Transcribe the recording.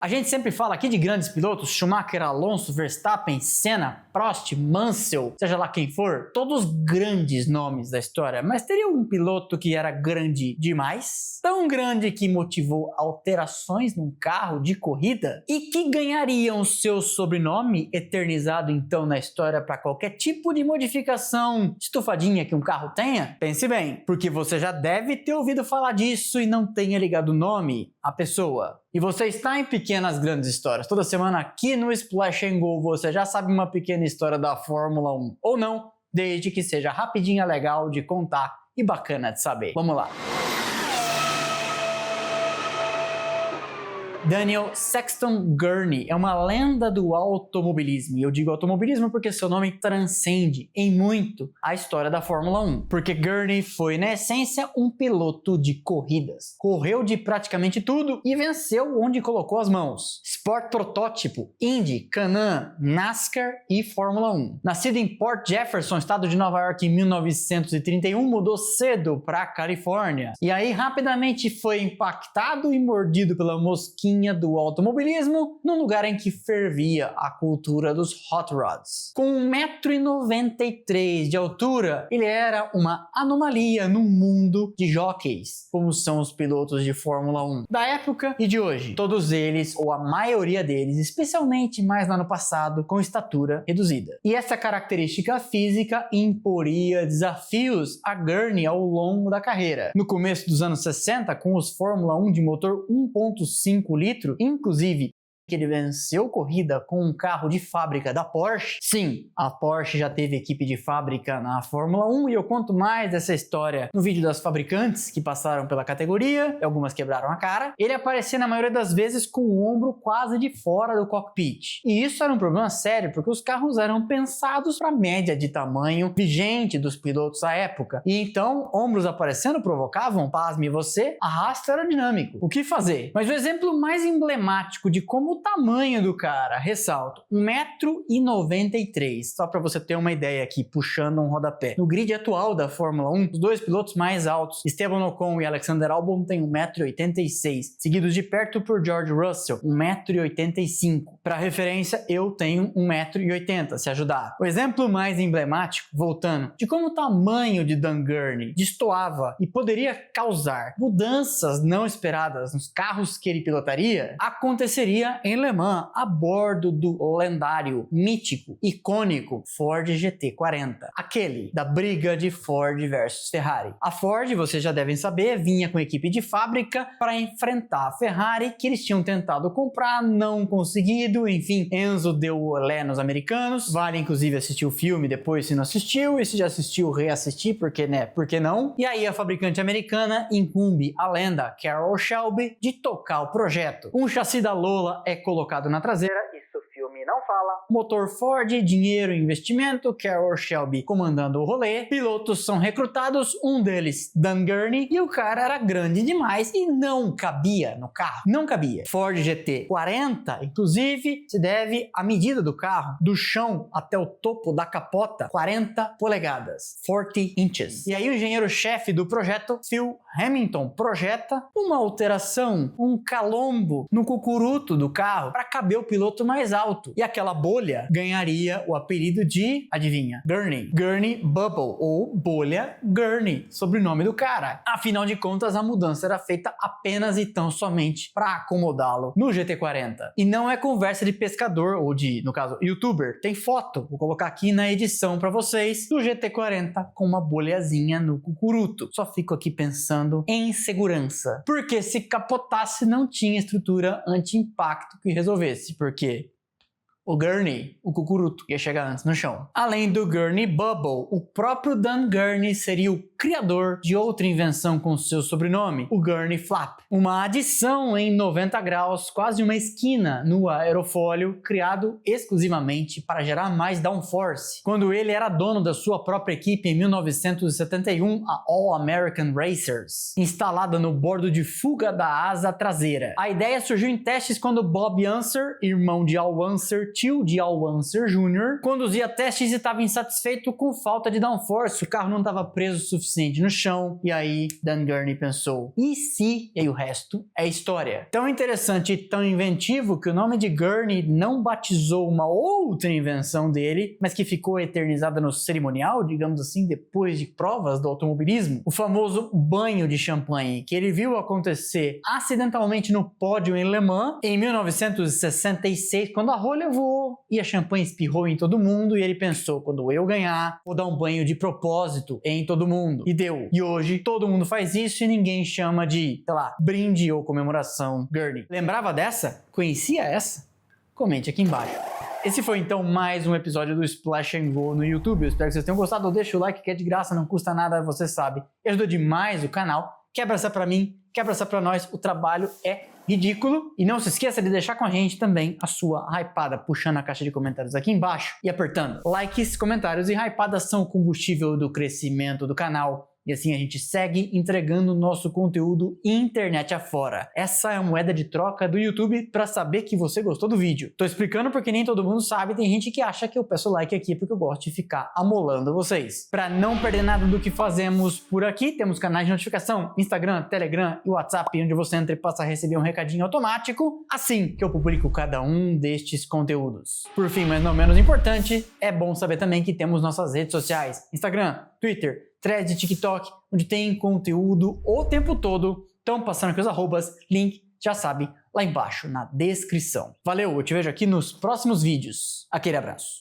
A gente sempre fala aqui de grandes pilotos, Schumacher, Alonso, Verstappen, Senna, Prost, Mansell, seja lá quem for, todos grandes nomes da história, mas teria um piloto que era grande demais, tão grande que motivou alterações num carro de corrida e que ganharia o seu sobrenome eternizado então na história para qualquer tipo de modificação estufadinha que um carro tenha? Pense bem, porque você já deve ter ouvido falar disso e não tenha ligado o nome à pessoa. E você está em Pequenas Grandes Histórias. Toda semana aqui no Splash and Go você já sabe uma pequena história da Fórmula 1. Ou não, desde que seja rapidinha, legal de contar e bacana de saber. Vamos lá. Daniel Sexton Gurney é uma lenda do automobilismo. E eu digo automobilismo porque seu nome transcende em muito a história da Fórmula 1. Porque Gurney foi, na essência, um piloto de corridas. Correu de praticamente tudo e venceu onde colocou as mãos. Sport protótipo, Indy, Can-Am, NASCAR e Fórmula 1. Nascido em Port Jefferson, estado de Nova York, em 1931, mudou cedo para a Califórnia. E aí rapidamente foi impactado e mordido pela mosquinha do automobilismo, num lugar em que fervia a cultura dos hot rods. Com 1,93 m de altura, ele era uma anomalia no mundo de jockeys, como são os pilotos de Fórmula 1 da época e de hoje. Todos eles, ou a maioria deles, especialmente mais lá no passado, com estatura reduzida. E essa característica física imporia desafios a Gurney ao longo da carreira. No começo dos anos 60, com os Fórmula 1 de motor 1.5 litro, inclusive que ele venceu corrida com um carro de fábrica da Porsche. Sim, a Porsche já teve equipe de fábrica na Fórmula 1 e eu conto mais dessa história no vídeo das fabricantes que passaram pela categoria, algumas quebraram a cara. Ele aparecia na maioria das vezes com o ombro quase de fora do cockpit. E isso era um problema sério porque os carros eram pensados para a média de tamanho vigente dos pilotos à época. E então, ombros aparecendo provocavam, pasme você, arrasto aerodinâmico. O que fazer? Mas o exemplo mais emblemático de como o tamanho do cara, ressalto, 1,93 m, só para você ter uma ideia aqui, puxando um rodapé. No grid atual da Fórmula 1, os dois pilotos mais altos, Esteban Ocon e Alexander Albon, têm 1,86 m, seguidos de perto por George Russell, 1,85 m. Para referência, eu tenho 1,80 m, se ajudar. O exemplo mais emblemático, voltando, de como o tamanho de Dan Gurney destoava e poderia causar mudanças não esperadas nos carros que ele pilotaria, aconteceria em Le Mans, a bordo do lendário, mítico, icônico Ford GT40, aquele da briga de Ford versus Ferrari. A Ford, vocês já devem saber, vinha com equipe de fábrica para enfrentar a Ferrari, que eles tinham tentado comprar, não conseguido, enfim, Enzo deu olé nos americanos. Vale inclusive assistir o filme depois se não assistiu, e se já assistiu, reassistir, porque né, por que não? E aí a fabricante americana incumbe a lenda Carroll Shelby de tocar o projeto. Um chassi da Lola é colocado na traseira, isso o filme não fala. Motor Ford, dinheiro e investimento, Carroll Shelby comandando o rolê. Pilotos são recrutados, um deles Dan Gurney, e o cara era grande demais e não cabia no carro. Não cabia. Ford GT40, inclusive, se deve à medida do carro, do chão até o topo da capota, 40 polegadas, 40 inches. E aí o engenheiro-chefe do projeto, Phil Hamilton, projeta uma alteração, um calombo no cucuruto do carro para caber o piloto mais alto. E aquela bolha ganharia o apelido de, adivinha, Gurney. Gurney Bubble, ou bolha Gurney, sobrenome do cara. Afinal de contas, a mudança era feita apenas e tão somente para acomodá-lo no GT40. E não é conversa de pescador ou de, no caso, youtuber. Tem foto, vou colocar aqui na edição para vocês, do GT40 com uma bolhazinha no cucuruto. Só fico aqui pensando em segurança. Porque se capotasse, não tinha estrutura anti-impacto que resolvesse. Porque o Gurney, o cucuruto, ia chegar antes no chão. Além do Gurney Bubble, o próprio Dan Gurney seria o criador de outra invenção com seu sobrenome, o Gurney Flap. Uma adição em 90 graus, quase uma esquina no aerofólio, criado exclusivamente para gerar mais downforce. Quando ele era dono da sua própria equipe em 1971, a All American Racers, instalada no bordo de fuga da asa traseira. A ideia surgiu em testes quando Bob Unser, irmão de Al Unser, tio de Al Unser Jr., conduzia testes e estava insatisfeito com falta de downforce, o carro não estava preso o suficiente no chão, e aí Dan Gurney pensou, e se? E aí o resto é história. Tão interessante e tão inventivo que o nome de Gurney não batizou uma outra invenção dele, mas que ficou eternizada no cerimonial, digamos assim, depois de provas do automobilismo, o famoso banho de champanhe, que ele viu acontecer acidentalmente no pódio em Le Mans em 1966, quando a rolha voou e a champanhe espirrou em todo mundo, e ele pensou, quando eu ganhar, vou dar um banho de propósito em todo mundo. E deu. E hoje todo mundo faz isso e ninguém chama de, sei lá, brinde ou comemoração Gurney. Lembrava dessa? Conhecia essa? Comente aqui embaixo. Esse foi então mais um episódio do Splash and Go no YouTube. Eu espero que vocês tenham gostado. Deixa o like que é de graça, não custa nada, você sabe. Ajuda demais o canal. Quer abraçar pra mim? Quer abraçar pra nós? O trabalho é ridículo. E não se esqueça de deixar com a gente também a sua hypada, puxando a caixa de comentários aqui embaixo e apertando likes, comentários e hypadas são o combustível do crescimento do canal. E assim a gente segue entregando nosso conteúdo internet afora. Essa é a moeda de troca do YouTube para saber que você gostou do vídeo. Tô explicando porque nem todo mundo sabe, tem gente que acha que eu peço like aqui porque eu gosto de ficar amolando vocês. Para não perder nada do que fazemos por aqui, temos canais de notificação, Instagram, Telegram e WhatsApp, onde você entra e passa a receber um recadinho automático assim que eu publico cada um destes conteúdos. Por fim, mas não menos importante, é bom saber também que temos nossas redes sociais, Instagram, Twitter, Threads e TikTok, onde tem conteúdo o tempo todo. Estão passando aqui os arrobas, link, já sabe, lá embaixo na descrição. Valeu, eu te vejo aqui nos próximos vídeos. Aquele abraço.